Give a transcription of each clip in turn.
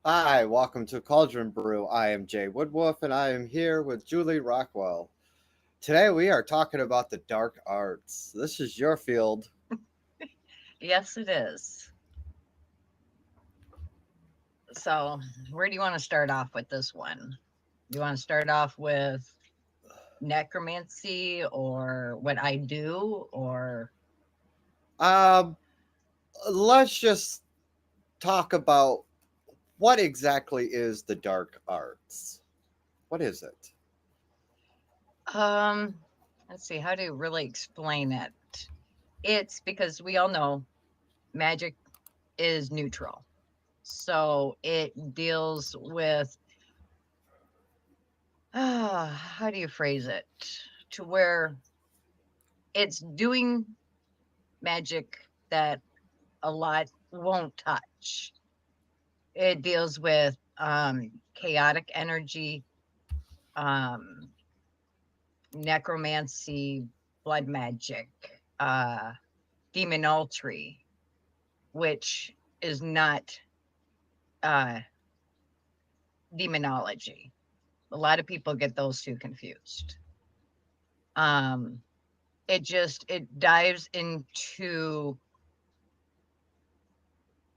Hi, welcome to Cauldron Brew. I am Jay Woodwolf and I am here with Julie Rockwell. Today we are talking about the dark arts. This is your field. Yes, it is. So, where do you want to start off with this one? You want to start off with necromancy or what I do or Um, let's just talk about what exactly is the dark arts. What is it? um let's see how to really explain it. It's because we all know magic is neutral. So, it deals with how do you phrase it? To where it's doing magic that a lot won't touch. It deals with chaotic energy, um, necromancy, blood magic, demonoltry, which is not uh, demonology. A lot of people get those two confused. Um, it dives into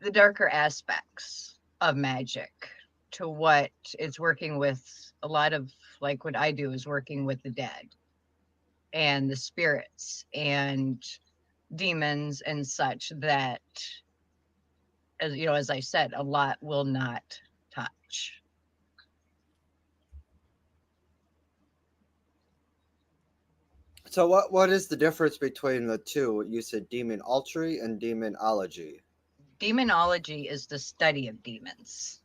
the darker aspects of magic to what it's working with. A lot of like what I do is working with the dead and the spirits and demons and such that, as you know, as I said, a lot will not touch. So what is the difference between the two? You said demonology and demonology. Demonology is the study of demons.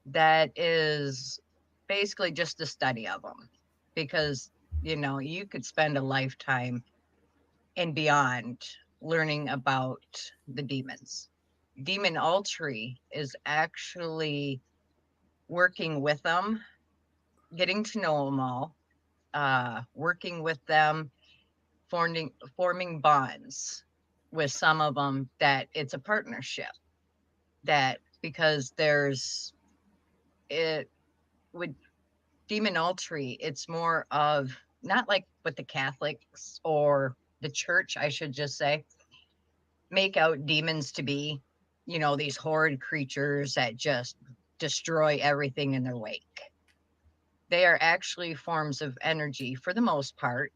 That is basically just the study of them, because you could spend a lifetime and beyond learning about the demons. Demonoltry is actually working with them, getting to know them all, working with them, forming bonds with some of them, that it's a partnership, that because there's it with demonoltry, it's more of not like what the Catholics or the church, I should just say, make out demons to be, these horrid creatures that just destroy everything in their wake. They are actually forms of energy for the most part,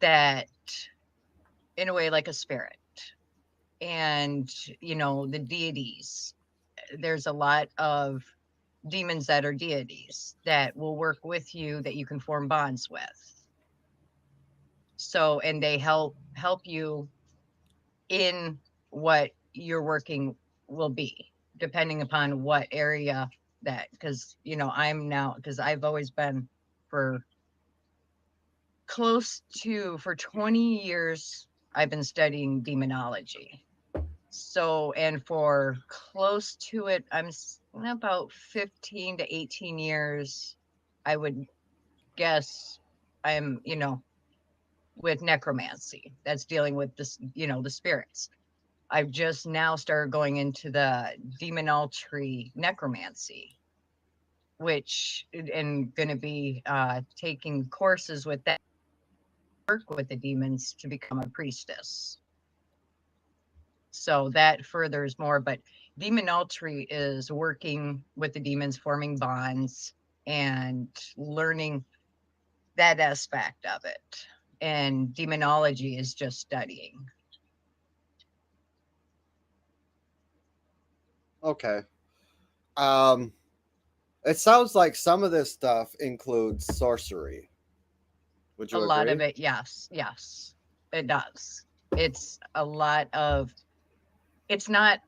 that, in a way, like a spirit. And, the deities, there's a lot of demons that are deities that will work with you, that you can form bonds with. So, and they help you in what your working will be, depending upon what area, that, because I'm now, because I've always been for for 20 years, I've been studying demonology. So, and for close to it, about 15 to 18 years, I would guess, I'm, with necromancy. That's dealing with this, the spirits. I've just now started going into the demonoltry necromancy, which, and going to be taking courses with that, work with the demons to become a priestess. So that furthers more, but demonoltry is working with the demons, forming bonds, and learning that aspect of it. And demonology is just studying. Okay. Um, it sounds like some of this stuff includes sorcery. Would A you lot of agree? it, yes, yes, it does. It's a lot of, it's not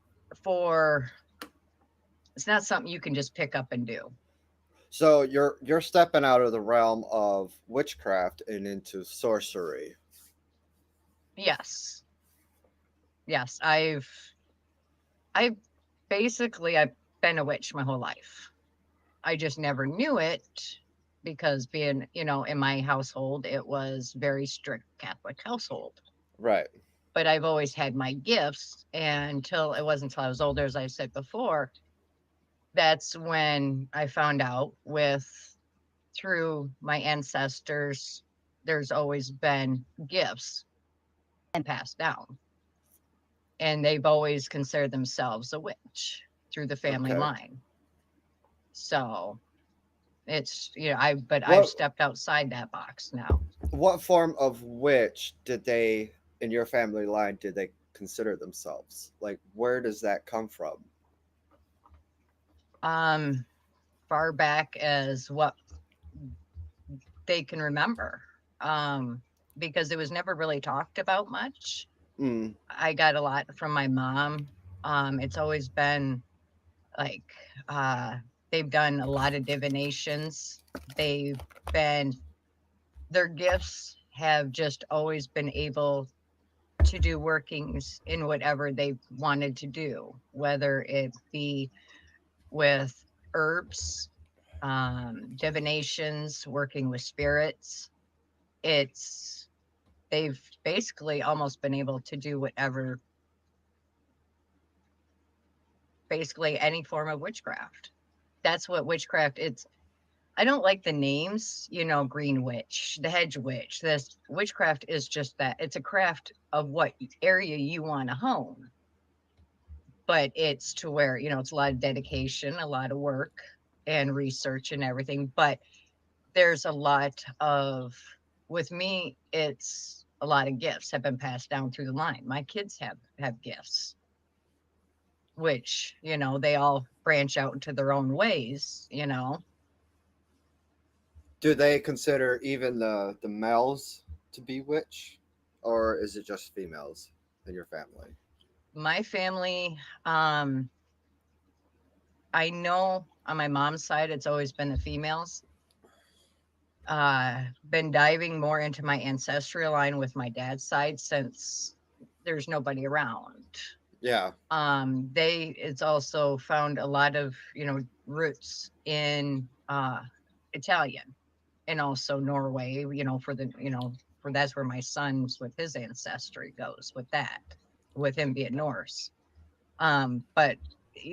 for, it's not something you can just pick up and do. So you're stepping out of the realm of witchcraft and into sorcery. Yes, yes, I've I've been a witch my whole life. I just never knew it, because being, in my household, it was very strict Catholic household. Right. But I've always had my gifts, and until it wasn't until I was older, as I said before, that's when I found out through my ancestors, there's always been gifts and passed down. And they've always considered themselves a witch through the family Okay. line. So it's, but I've What stepped outside that box now. what form of witch did they in your family line did they consider themselves? Like where does that come from? Um, Far back as what they can remember. Because it was never really talked about much. Mm, I got a lot from my mom. It's always been like uh they've done a lot of divinations. They've been their gifts have just always been able to do workings in whatever they wanted to do, whether it be with herbs, divinations, working with spirits. It's they've basically almost been able to do whatever, basically any form of witchcraft. That's what witchcraft it's I don't like the names, green witch, the hedge witch. This witchcraft is just that. It's a craft of what area you want to hone. But it's to where, it's a lot of dedication, a lot of work and research and everything. But there's a lot of, with me, it's a lot of gifts have been passed down through the line. My kids have gifts, which, they all branch out into their own ways. do they consider even the males to be witch, or is it just females in your family? My family, I know on my mom's side, it's always been the females. Been diving more into my ancestral line with my dad's side since there's nobody around. Yeah. It's also found a lot of, roots in Italian and also Norway, for that's where my son's with his ancestry goes with that, with him being Norse. But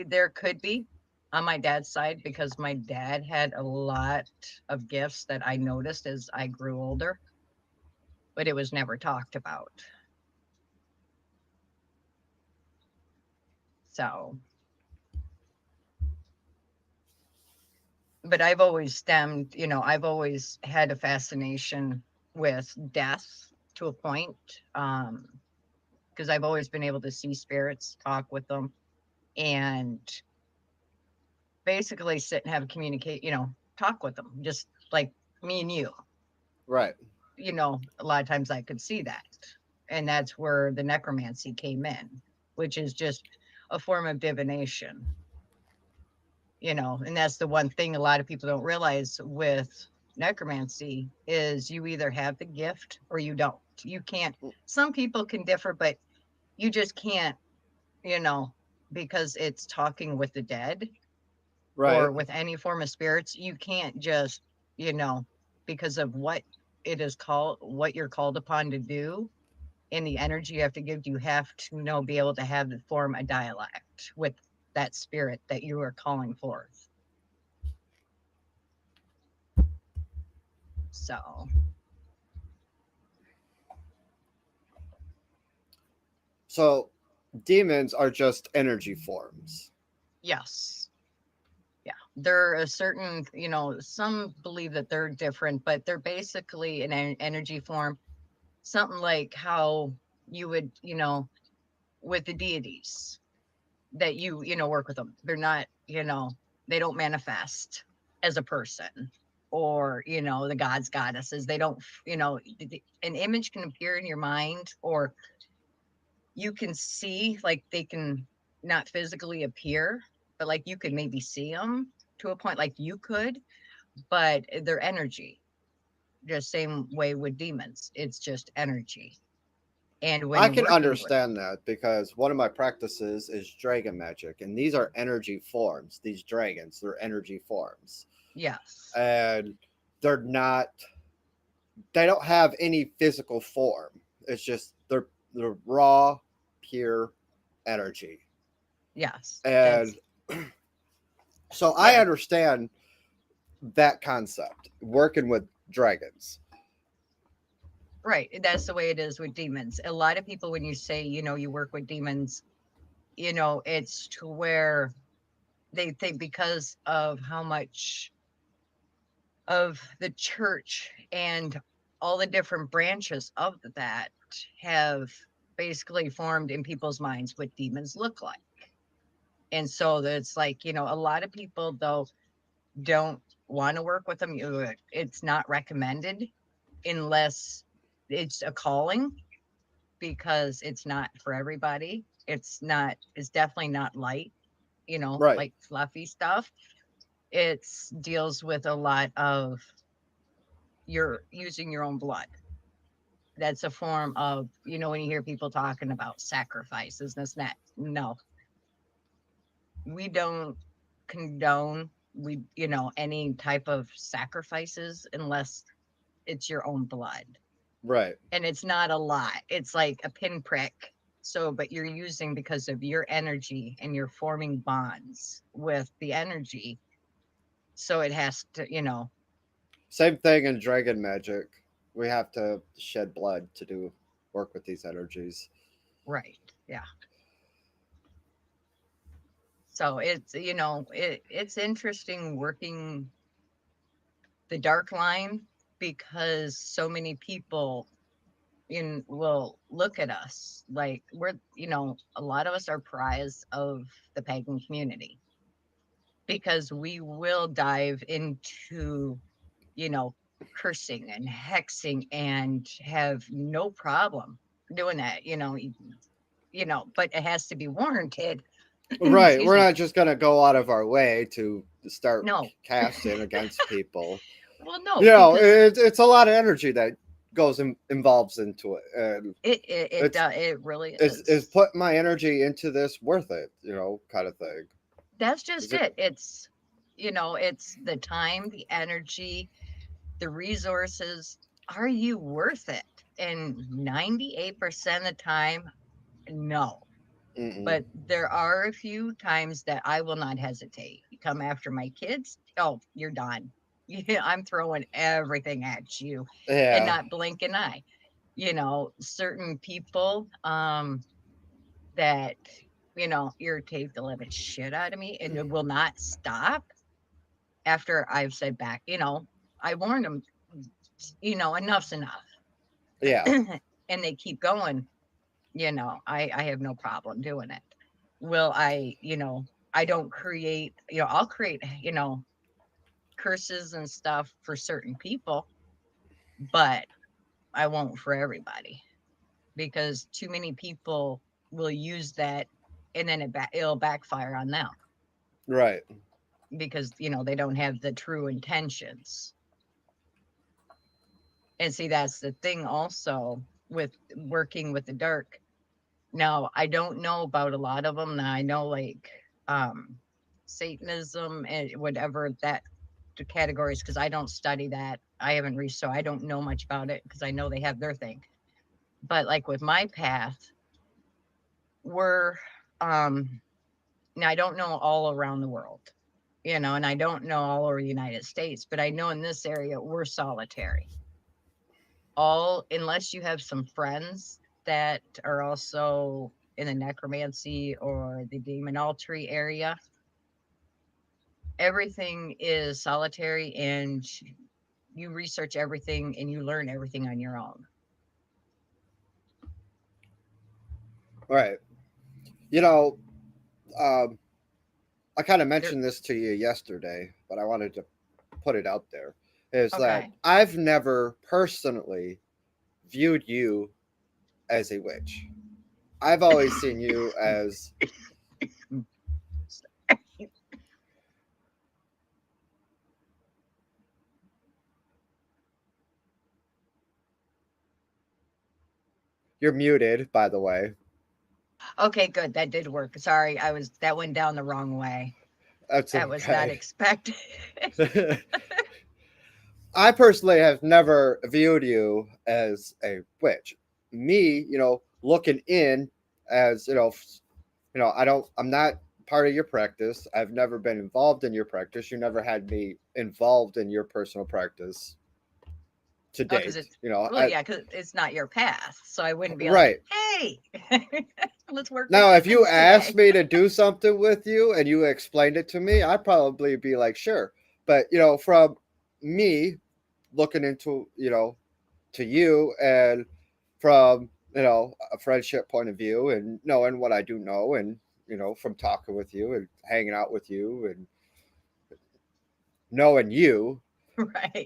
there could be on my dad's side because my dad had a lot of gifts that I noticed as I grew older, but it was never talked about. So, but I've always had a fascination with death to a point. Because I've always been able to see spirits, talk with them, and basically sit and have a talk with them, just like me and you. Right. A lot of times I could see that. And that's where the necromancy came in, which is just a form of divination, and that's the one thing a lot of people don't realize with necromancy is you either have the gift or you don't. You can't, some people can differ, but you just can't, you know, because it's talking with the dead or Right. with any form of spirits, you can't just, you know, because of what it is called, what you're called upon to do and the energy you have to give, you have to be able to have the form a dialect with that spirit that you are calling forth. So, So demons are just energy forms. yes. Yeah. They're a certain, some believe that they're different, but they're basically an energy form, something like how you would, with the deities that work with them. They're not, they don't manifest as a person or, the gods, goddesses. They don't, an image can appear in your mind or you can see, like they can not physically appear, but like you could maybe see them to a point like you could, but their energy, just same way with demons. It's just energy. And when I you're can working with understand them, that because one of my practices is dragon magic, and these are energy forms. These dragons, they're energy forms, yes, and they're not. They don't have any physical form. It's just they're raw, pure energy, yes, and that's So I Yeah, understand that concept, working with dragons. right. That's the way it is with demons. A lot of people, when you say, you work with demons, it's to where they think because of how much of the church and all the different branches of that have basically formed in people's minds what demons look like. And so it's like, a lot of people though don't want to work with them. It's not recommended unless it's a calling, because it's not for everybody. It's definitely not light, Right. like fluffy stuff. It's deals with a lot of you're using your own blood. That's a form of, when you hear people talking about sacrifices, this and that. No, we don't condone any type of sacrifices unless it's your own blood. Right. And it's not a lot. It's like a pinprick. So, but you're using because of your energy and you're forming bonds with the energy. So it has to, Same thing in dragon magic. We have to shed blood to do work with these energies. right. Yeah. So it's, it's interesting working the dark line, because so many people in will look at us like we're, a lot of us are prize of the pagan community, because we will dive into, you know, cursing and hexing and have no problem doing that, but it has to be warranted. Right. Excuse We're me. not just gonna go out of our way to start No. casting against people. Well, no, You know, because it's a lot of energy that involves into it, and it's it really is is. put my energy into this worth it? Kind of thing. That's Is just it? it. It's the time, the energy, the resources. Are you worth it? And 98% of the time, no. Mm-mm. But there are a few times that I will not hesitate. You come after my kids, oh, you're done. Yeah, I'm throwing everything at you and Yeah. not blink an eye. Certain people that, irritate the living shit out of me and it will not stop after I've said back, I warned them, enough's enough. Yeah. And they keep going, I have no problem doing it. Will I, I don't create, I'll create, curses and stuff for certain people, but I won't for everybody, because too many people will use that and then it'll backfire on them, Right. because, they don't have the true intentions. And see, that's the thing also with working with the dark. Now, I don't know about a lot of them. Now, I know like um Satanism and whatever that the categories, because I don't study that. I haven't reached, so I don't know much about it, because I know they have their thing. But like with my path, we're now I don't know all around the world, and I don't know all over the United States, but I know in this area we're solitary. All unless you have some friends that are also in the necromancy or the demonology area, everything is solitary, and you research everything and you learn everything on your own. Right. You know, um, I kind of There, mentioned this to you yesterday, but I wanted to put it out there. Is that okay. I've never personally viewed you as a witch. I've always seen you as you're muted, by the way. Okay, good. That did work. Sorry, that went down the wrong way. That's That was not okay. expected. I personally have never viewed you as a witch. Me, looking in as I'm not part of your practice. I've never been involved in your practice. You never had me involved in your personal practice to Oh, because date. it's, You know, well, I yeah, because it's not your path. So I wouldn't be like, right. hey, let's work with Now, if you demons asked today. me to do something with you and you explained it to me, I'd probably be like, sure. But, you know, from me looking into, to you and from, a friendship point of view and knowing what I do know and, from talking with you and hanging out with you and knowing you, Right.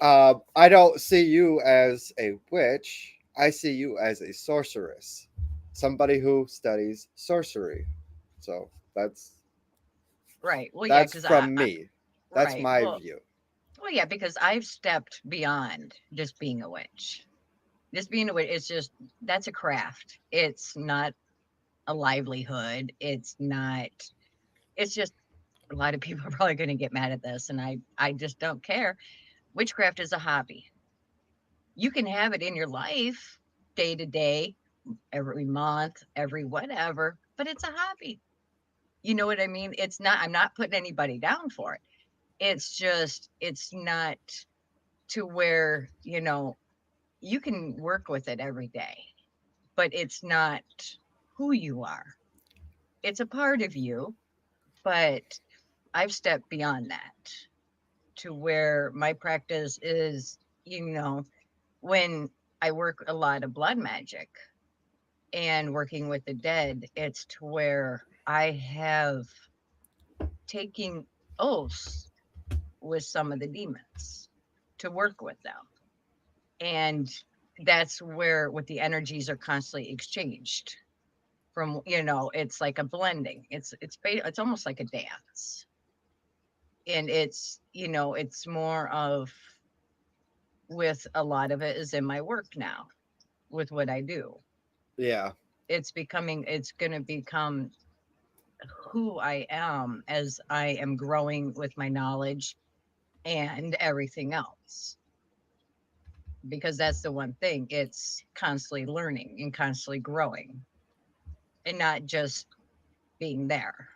I don't see you as a witch. I see you as a sorceress, somebody who studies sorcery. So Right. Well, yeah, that's because from me. That's right. my view. Well, yeah, because I've stepped beyond just being a witch. Just being a witch, it's just, that's a craft. It's not a livelihood. It's not, it's just, a lot of people are probably going to get mad at this, and I just don't care. Witchcraft is a hobby. You can have it in your life day to day, every month, every whatever, but it's a hobby. You know what I mean? It's not, I'm not putting anybody down for it. It's just, it's not to where, you can work with it every day, but it's not who you are. It's a part of you, but I've stepped beyond that to where my practice is, you know, when I work a lot of blood magic and working with the dead, it's to where I have taken oaths with some of the demons to work with them. And that's where what the energies are constantly exchanged from, it's like a blending. It's almost like a dance. And it's more of, with a lot of it is in my work now with what I do. Yeah. It's going to become who I am as I am growing with my knowledge and everything else. Because that's the one thing, it's constantly learning and constantly growing and not just being there.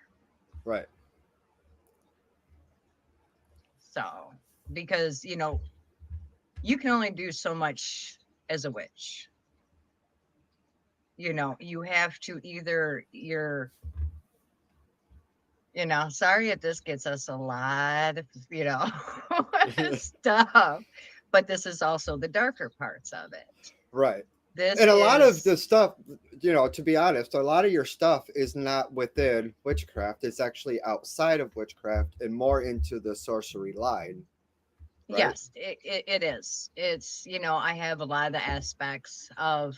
Right. So, because, you can only do so much as a witch. You have to either sorry if this gets us a lot of, stuff, but this is also the darker parts of it. Right. This And a lot of is, the stuff, to be honest, a lot of your stuff is not within witchcraft. It's actually outside of witchcraft and more into the sorcery line, right? yes, it is. It's, I have a lot of the aspects of,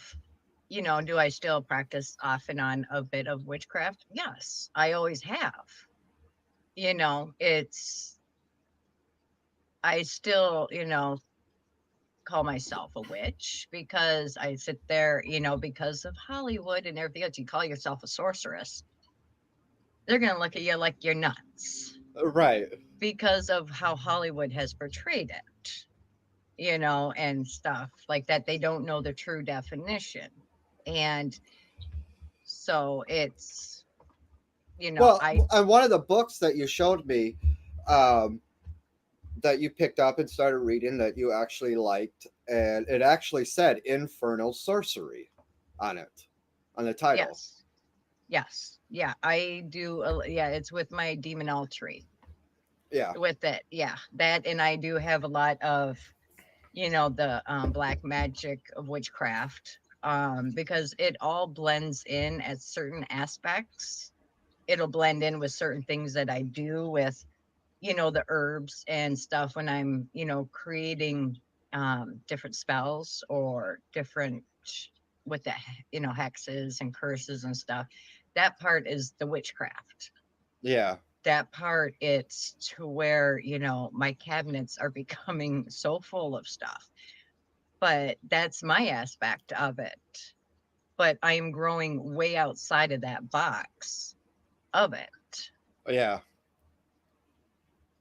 do I still practice off and on a bit of witchcraft? Yes, I always have. It's, I still, call myself a witch because I sit there, because of Hollywood and everything else. You call yourself a sorceress, they're going to look at you like you're nuts Right. because of how Hollywood has portrayed it, and stuff like that. They don't know the true definition. And so it's, Well, I, and one of the books that you showed me, um, that you picked up and started reading that you actually liked, and it actually said Infernal Sorcery on it, on the title. yes, yes, yeah, I do. Yeah, it's with my demonology Yeah. with it. Yeah, that, and I do have a lot of, the black magic of witchcraft, because it all blends in at certain aspects. It'll blend in with certain things that I do with, the herbs and stuff when I'm, creating different spells or different with the, hexes and curses and stuff. That part is the witchcraft. Yeah. That part, it's to where, my cabinets are becoming so full of stuff, but that's my aspect of it. But I am growing way outside of that box of it. Yeah.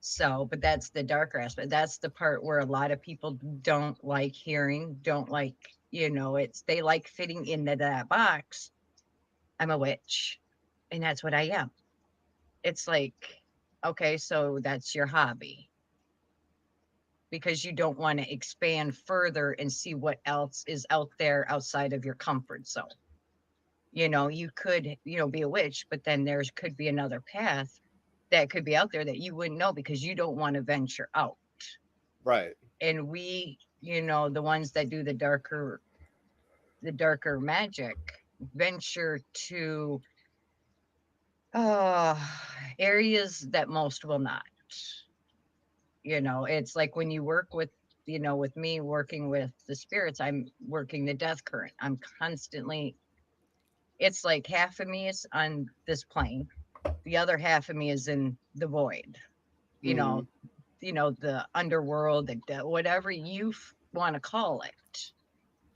So, but that's the darker aspect. That's the part where a lot of people don't like hearing, don't like, it's, they like fitting into that box. I'm a witch, and that's what I am. It's like, okay, so that's your hobby because you don't want to expand further and see what else is out there outside of your comfort zone. You could, be a witch, but then there's could be another path that could be out there that you wouldn't know because you don't want to venture out. Right. And we, the ones that do the darker magic venture to uh areas that most will not. It's like when you work with me working with the spirits, I'm working the death current. I'm constantly, it's like half of me is on this plane, the other half of me is in the void, you Hmm. know, the underworld, whatever you want to call it,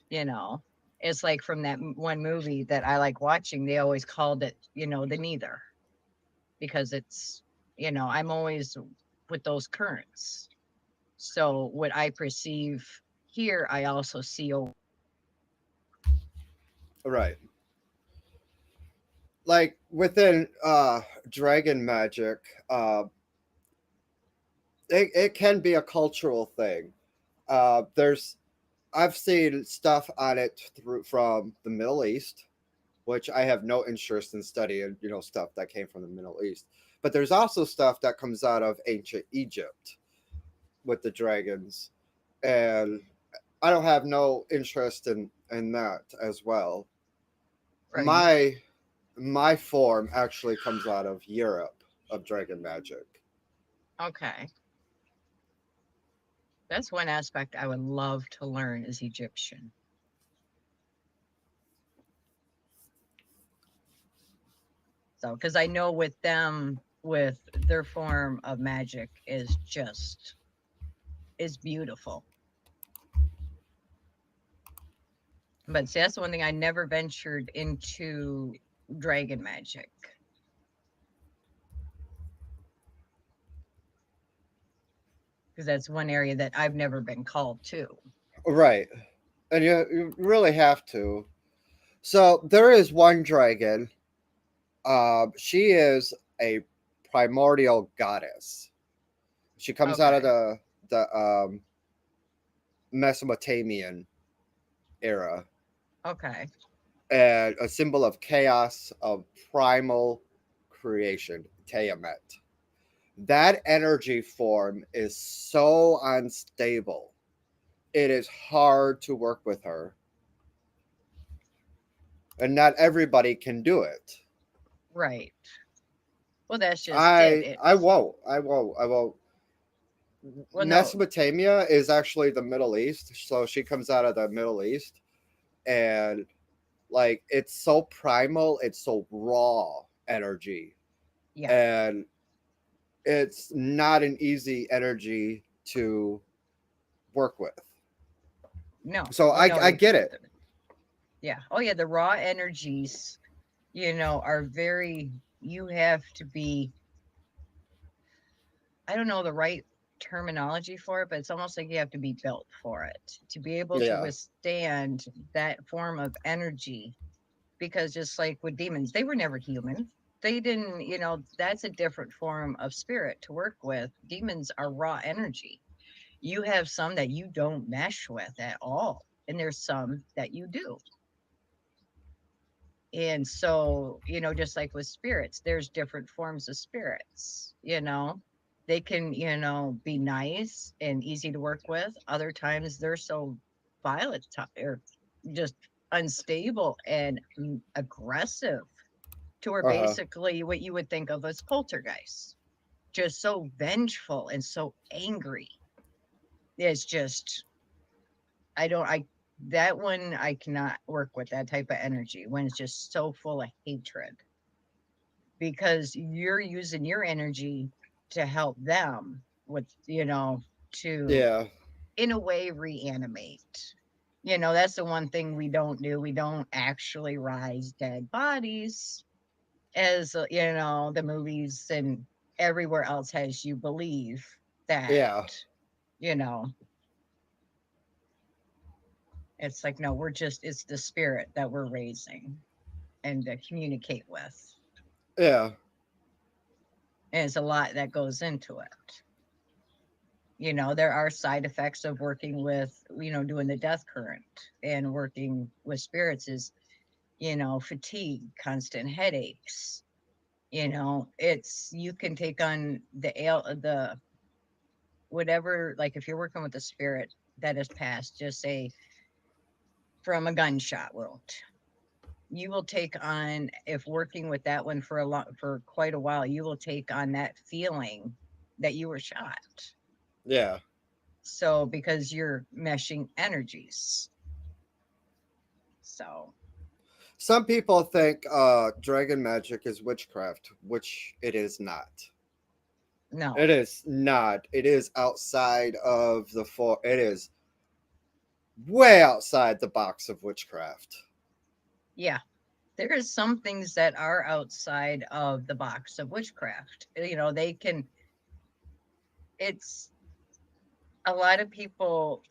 you know. It's like from that one movie that I like watching, they always called it, the neither, because it's, I'm always with those currents. So what I perceive here, I also see over. Right. Like within dragon magic, it can be a cultural thing. There's I've seen stuff on it through from the Middle East, which I have no interest in studying, stuff that came from the Middle East. But there's also stuff that comes out of ancient Egypt with the dragons. And I don't have no interest in that as well. Right. My form actually comes out of Europe of dragon magic. Okay. That's one aspect I would love to learn is Egyptian. So, because I know with them, with their form of magic is beautiful. But see, that's the one thing I never ventured into dragon magic because that's one area that I've never been called to. Right. And you really have to. So there is one dragon. She is a primordial goddess. She comes out of Okay. the Mesopotamian era, Okay. and a symbol of chaos, of primal creation, Tiamat. That energy form is so unstable. It is hard to work with her, and not everybody can do it. Right. Well, that's just it. I It's won't. I won't. well, no. Mesopotamia is actually the Middle East, so she comes out of the Middle East, and like it's so primal, it's so raw energy, Yeah. and it's not an easy energy to work with. No. So Well, no. I get it. Yeah. Oh, yeah. The raw energies, are very. You have to be. I don't know the right terminology for it, but it's almost like you have to be built for it to be able to Yeah, withstand that form of energy. Because just like with demons, they were never human. They didn't, that's a different form of spirit to work with. Demons are raw energy. You have some that you don't mesh with at all, and there's some that you do. And so, just like with spirits, there's different forms of spirits. They can, be nice and easy to work with. Other times they're so violent or just unstable and aggressive to where uh huh, basically what you would think of as poltergeists, just so vengeful and so angry. It's just, that one, I cannot work with that type of energy when it's just so full of hatred because you're using your energy to help them with, to yeah, in a way reanimate. That's the one thing we don't do. We don't actually rise dead bodies as, the movies and everywhere else has you believe that, yeah, you know, it's like, no, it's the spirit that we're raising and to communicate with. yeah. And it's a lot that goes into it. There are side effects of working with, doing the death current and working with spirits is, fatigue, constant headaches. It's you can take on the whatever, like if you're working with a spirit that has passed, just say from a gunshot wound, you will take on, if working with that one for quite a while, you will take on that feeling that you were shot. Yeah. So because you're meshing energies. So Some people think dragon magic is witchcraft, which it is not. no. It is not. It is outside of the it is way outside the box of witchcraft. Yeah. There is some things that are outside of the box of witchcraft. They can, it's a lot of people,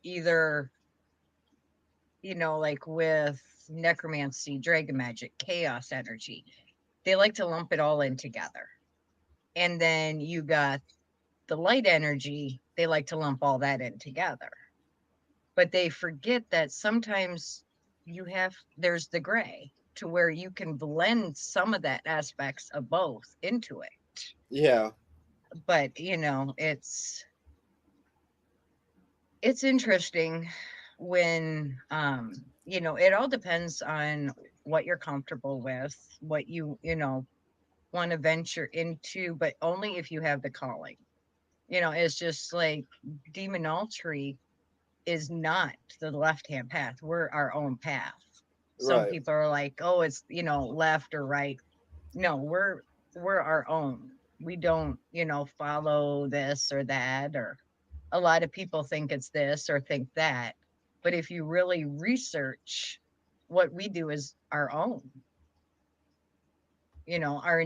either, like with necromancy, dragon magic, chaos energy, they like to lump it all in together. And then you got the light energy, they like to lump all that in together. But they forget that sometimes there's the gray to where you can blend some of that aspects of both into it. Yeah. But, it's interesting when it all depends on what you're comfortable with, what you want to venture into, but only if you have the calling. It's just like demonology is not the left hand path. We're our own path. Some Right. people are like, oh, it's left or right. No, we're our own. We don't, follow this or that, or a lot of people think it's this or think that. But if you really research, what we do is our own. Our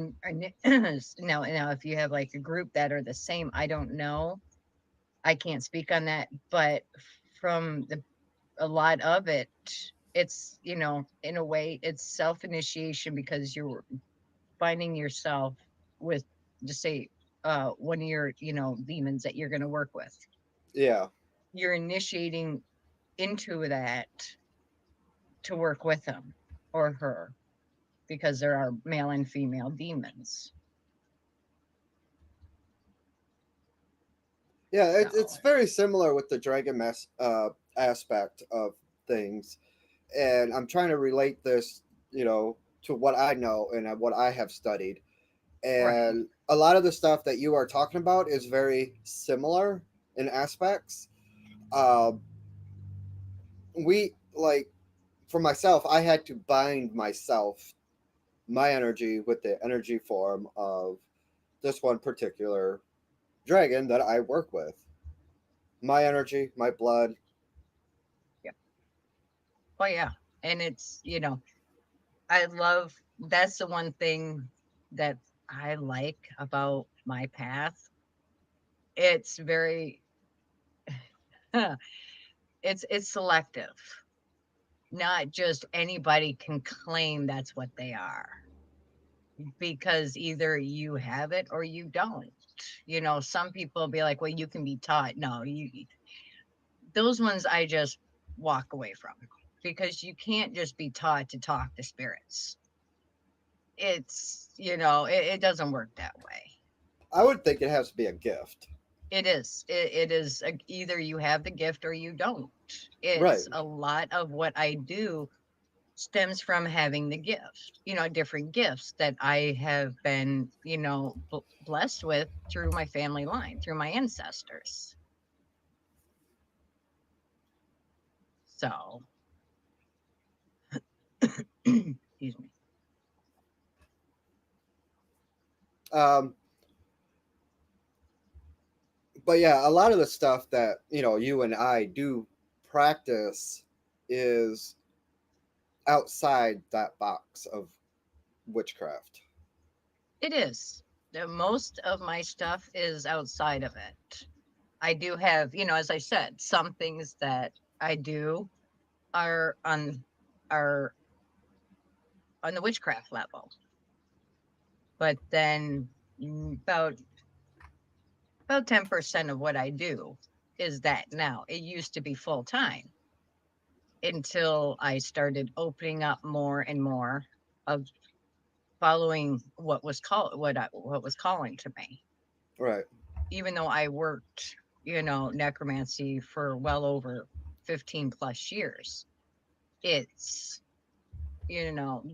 now if you have like a group that are the same, I don't know. I can't speak on that, but from a lot of it, it's in a way it's self initiation because you're finding yourself with, just say, one of your demons that you're going to work with. Yeah. You're initiating into that to work with him or her because there are male and female demons. Yeah. So It's very similar with the dragon aspect of things, and I'm trying to relate this, to what I know and what I have studied. right. And a lot of the stuff that you are talking about is very similar in aspects. Um, we like for myself, I had to bind myself, my energy, with the energy form of this one particular dragon that I work with. My energy, my blood. Yeah. Oh yeah. And it's, I love, that's the one thing that I like about my path. It's very it's selective. Not just anybody can claim that's what they are, because either you have it or you don't. Some people be like, well, you can be taught. No, those ones I just walk away from, because you can't just be taught to talk to spirits. It doesn't work that way. I would think it has to be a gift. It is either you have the gift or you don't. Right. It's a lot of what I do stems from having the gift, different gifts that I have been, blessed with through my family line, through my ancestors. So, excuse me. Um, but yeah, a lot of the stuff that, you and I do practice is outside that box of witchcraft. It is. Most of my stuff is outside of it. I do have, as I said, some things that I do are are on the witchcraft level. But then about 10% of what I do is that now. It used to be full time until I started opening up more and more of following what was calling to me. Right. Even though I worked, necromancy for well over 15 plus years, it's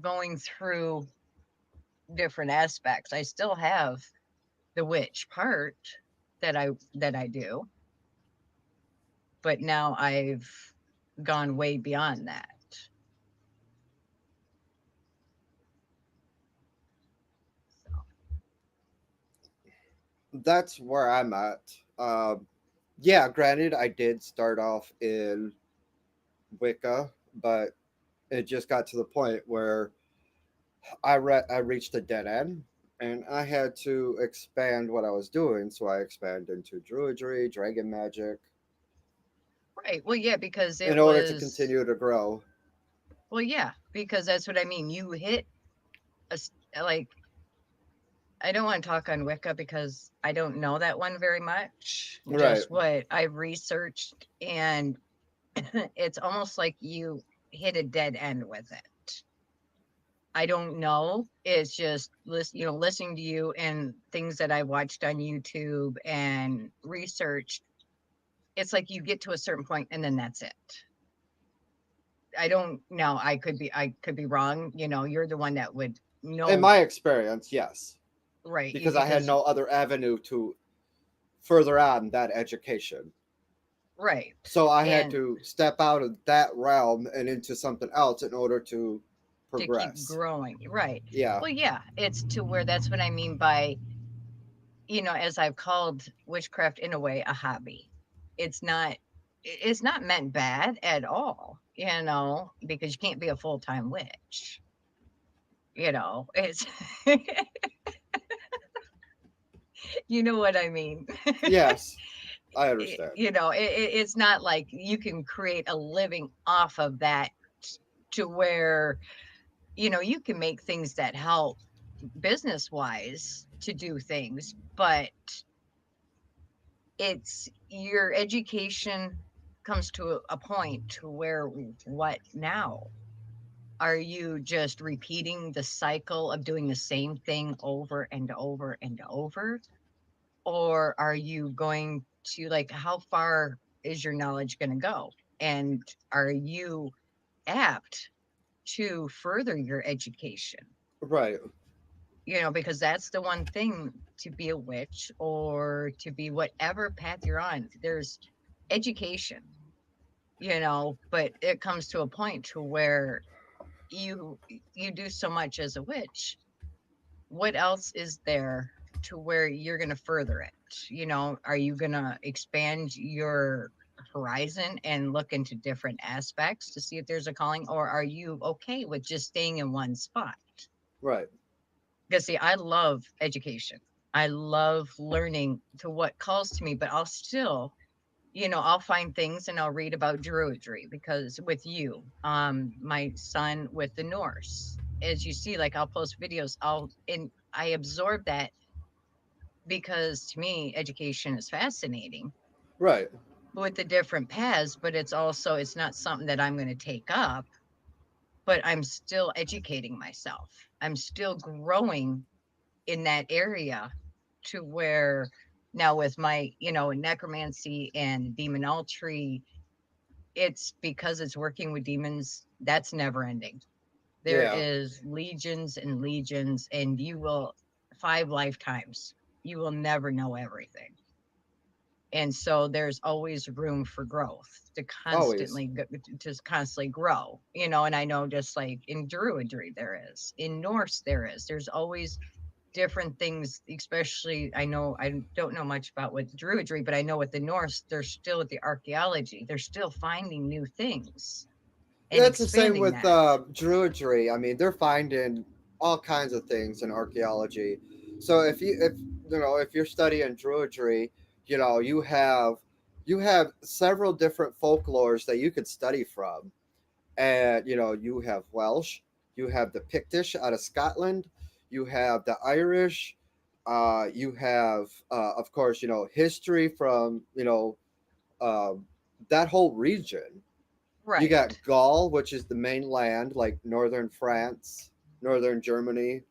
going through different aspects. I still have the witch part that I do, but now I've gone way beyond that. That's where I'm at. Yeah, granted, I did start off in Wicca, but it just got to the point where I reached a dead end, and I had to expand what I was doing. So I expanded into druidry, dragon magic, Right. Well, yeah, because in it order to was continue to grow. well, yeah, because that's what I mean. You hit like I don't want to talk on Wicca because I don't know that one very much. Right. Just what I've researched, and it's almost like you hit a dead end with it. I don't know. It's just listening to you and things that I watched on YouTube and researched. It's like you get to a certain point and then that's it. I don't know. I could be wrong. You're the one that would In know, my experience, yes, right? because I had Because no other avenue to further on that education. right. So I had And to step out of that realm and into something else in order to to keep progress. growing. Right. Yeah. Well, yeah, it's to where that's what I mean by, as I've called witchcraft in a way a hobby. It's not it's not meant bad at all, because you can't be a full-time witch. It's you know what I mean. Yes, I understand. It's not like you can create a living off of that to where, you can make things that help business wise to do things, but it's your education comes to a point to where what now? Are you just repeating the cycle of doing the same thing over and over and over? Or are you going to, like, how far is your knowledge going to go? And are you apt to further your education? Right. Because that's the one thing to be a witch or to be whatever path you're on. There's education, but it comes to a point to where you you do so much as a witch. What else is there to where you're going to further it? Are you going to expand your horizon and look into different aspects to see if there's a calling, or are you okay with just staying in one spot? Right. Because see, I love education. I love learning to what calls to me, but I'll still, I'll find things and I'll read about druidry because with you, my son with the Norse, as you see, like I'll post videos, and I absorb that because to me, education is fascinating Right. with the different paths, but it's not something that I'm going to take up, but I'm still educating myself. I'm still growing in that area to where now with my, necromancy and demonetry, it's because it's working with demons, that's never ending. There Yeah. is legions and legions, and you will 5 lifetimes. You will never know everything. And so there's always room for growth to Always. constantly grow, and I know just like in druidry there is, in Norse there's always different things, especially I don't know much about with druidry, but I know with the Norse, they're still with the archaeology. They're still finding new things and That's the same expanding with that. druidry. I mean, they're finding all kinds of things in archaeology. So if you're studying druidry, you have several different folklores that you could study from, and you have Welsh, you have the Pictish out of Scotland, you have the Irish, You have, of course, history from, uh, that whole region. You got Right. Gaul, which is the main land, like northern France, northern Germany.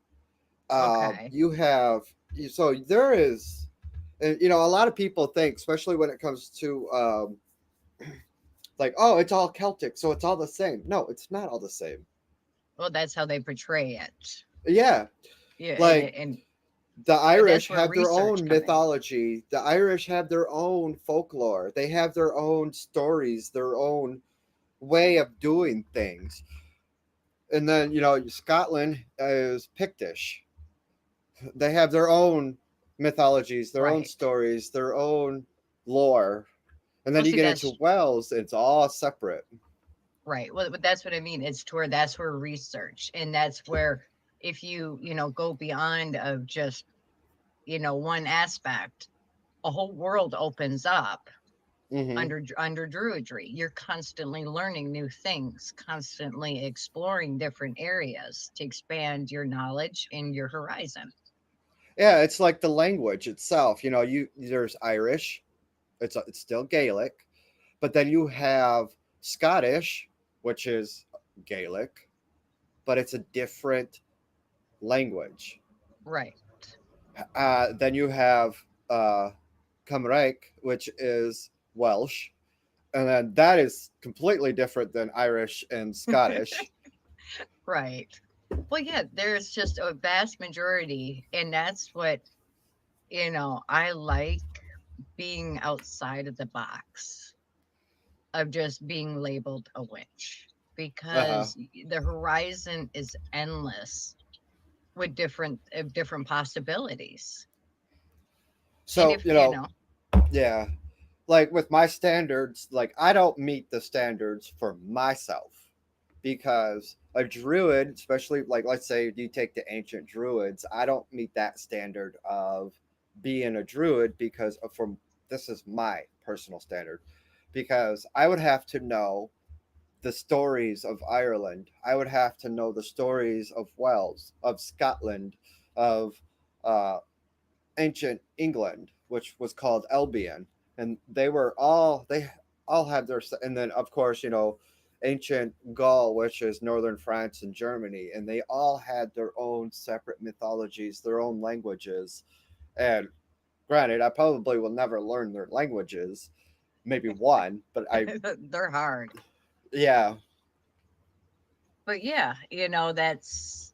Okay. You have, so there is, and a lot of people think, especially when it comes to, like, oh, it's all Celtic, so it's all the same. No, it's not all the same. Well, that's how they portray it. Yeah, Yeah, like and the but that's Irish where have their research own come in. mythology. The Irish have their own folklore. They have their own stories, their own way of doing things. And then, Scotland is Pictish. They have their own mythologies, their own Right. stories, their own lore. And then Well, you see, get into that's Wales, it's all separate. right. Well, but that's what I mean. It's to where that's where research, and that's where if you go beyond of just one aspect, a whole world opens up Hmm. under Druidry. You're constantly learning new things, constantly exploring different areas to expand your knowledge and your horizon. Yeah, it's like the language itself. There's Irish, it's still Gaelic, but then you have Scottish, which is Gaelic, but it's a different language. Right. Then you have uh, Cymraeg, which is Welsh, and then that is completely different than Irish and Scottish. Right. Well, yeah, there's just a vast majority, and that's what I like being outside of the box of just being labeled a witch Uh huh. because the horizon is endless with different possibilities. And So if yeah, like with my standards, like I don't meet the standards for myself because a druid, especially like let's say you take the ancient druids, I don't meet that standard of being a druid because from this is my personal standard because I would have to know the stories of Ireland. I would have to know the stories of Wales, of Scotland, of uh, ancient England, which was called Albion, and they all had their, and then of course ancient Gaul, which is northern France and Germany, and they all had their own separate mythologies, their own languages. And granted, I probably will never learn their languages, maybe one, but they're hard. yeah, But yeah, that's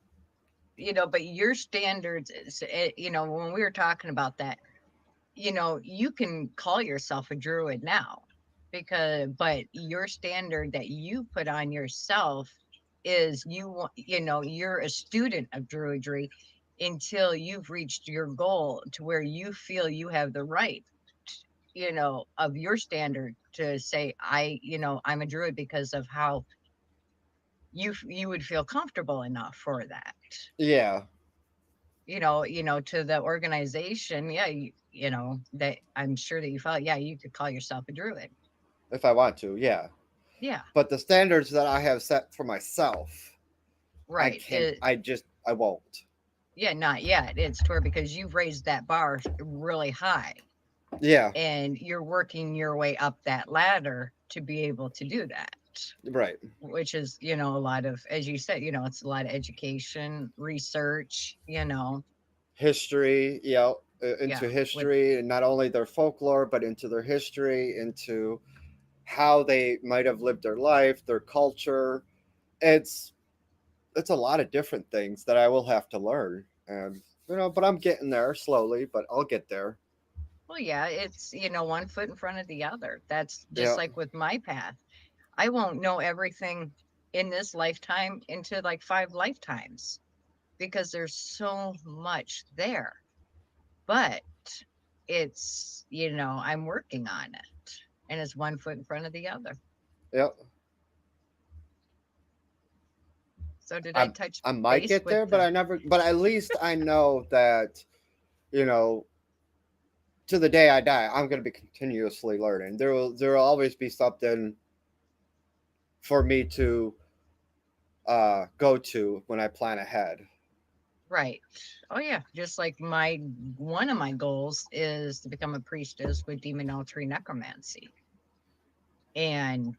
but your standards is, when we were talking about that, you can call yourself a druid now but your standard that you put on yourself is you're a student of druidry until you've reached your goal to where you feel you have the right of your standard to say I'm a druid because of how you would feel comfortable enough for that yeah. to the organization. Yeah, that I'm sure that you felt, yeah, you could call yourself a druid. If I want to, yeah. Yeah, But the standards that I have set for myself, I right. can't. I won't. Yeah, not yet. It's to where because you've raised that bar really high Yeah. and you're working your way up that ladder to be able to do that. Right. Which is, a lot of, as you said, it's a lot of education, research, History. yeah, Into with history, and not only their folklore, but into their history, into how they might have lived their life, their culture. It's it's a lot of different things that I will have to learn, and but I'm getting there slowly, but I'll get there. well, yeah, it's, one foot in front of the other. That's just Yeah. like with my path. I won't know everything in this lifetime into like 5 lifetimes because there's so much there. But it's, I'm working on it and it's one foot in front of the other. Yeah. So did I I'm touch I might base get with there, but the I never. But at least I know that you know to the day I die, I'm going to be continuously learning. There will always be something for me to go to when I plan ahead. Right. Oh yeah. Just like my one of my goals is to become a priestess with demon altering necromancy. And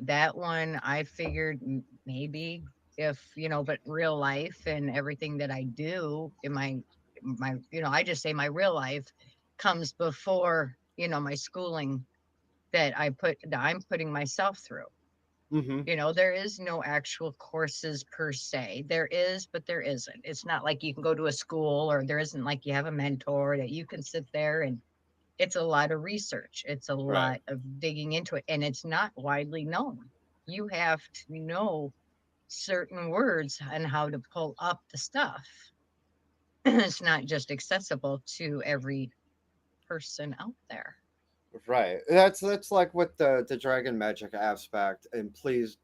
that one I figured maybe if but real life and everything that I do in my I just say my real life comes before my schooling that I'm putting myself through. Mm-hmm. There is no actual courses per se. There is, but there isn't. It's not like you can go to a school, or there isn't like you have a mentor that you can sit there and it's a lot of research. It's a Right. lot of digging into it, and it's not widely known. You have to know certain words and how to pull up the stuff. It's not just accessible to every person out there. Right. That's like with the dragon magic aspect. And please,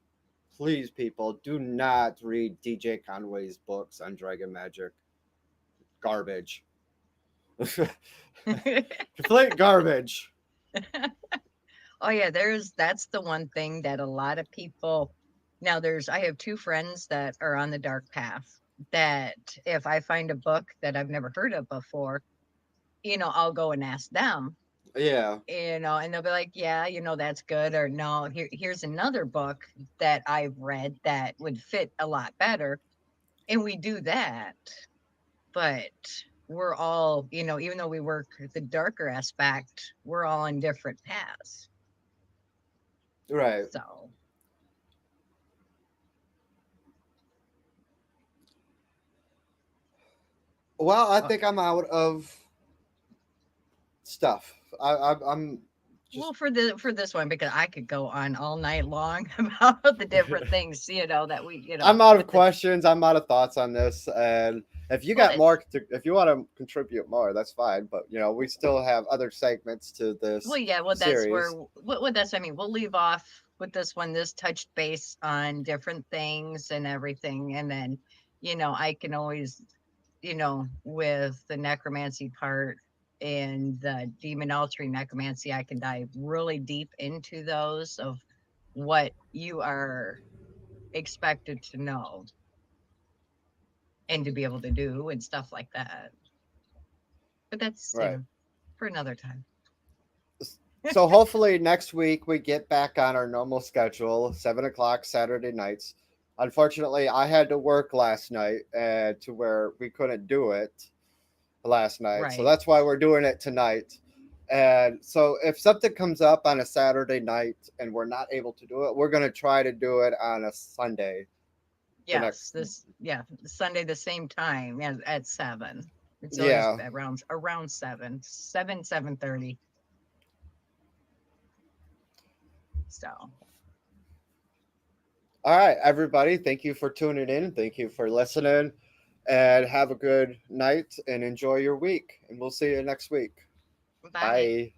people, do not read DJ Conway's books on dragon magic. Garbage. Complete garbage. Oh yeah, that's the one thing that a lot of people now I have two friends that are on the dark path that if I find a book that I've never heard of before, I'll go and ask them, Yeah. and they'll be like, yeah, that's good, or no, here's another book that I've read that would fit a lot better. And we do that, but we're all, even though we work the darker aspect, we're all on different paths. Right. So Well, I uh, think I'm out of stuff. I'm well, just. for this one, because I could go on all night long about the different things, that we, I'm out of with this. questions. I'm out of thoughts on this. And if you Well, got more, if you want to contribute more, that's fine. But we still have other segments to this yeah, well, that's where, series. that's, I mean, we'll leave off with this one. This touched base on different things and everything. And then, I can always, with the necromancy part and the demon altering necromancy, I can dive really deep into those of what you are expected to know and to be able to do and stuff like that. But that's, Right. for another time. So hopefully next week we get back on our normal schedule, 7 o'clock Saturday nights. Unfortunately, I had to work last night, to where we couldn't do it last night. So Right. that's why we're doing it tonight. And so if something comes up on a Saturday night and we're not able to do it, we're going to try to do it on a Sunday. The Yes, next, Sunday the same time at 7. It's always yeah. around 7:30. So, All right, everybody. Thank you for tuning in. Thank you for listening. And have a good night and enjoy your week. And we'll see you next week. bye. Bye.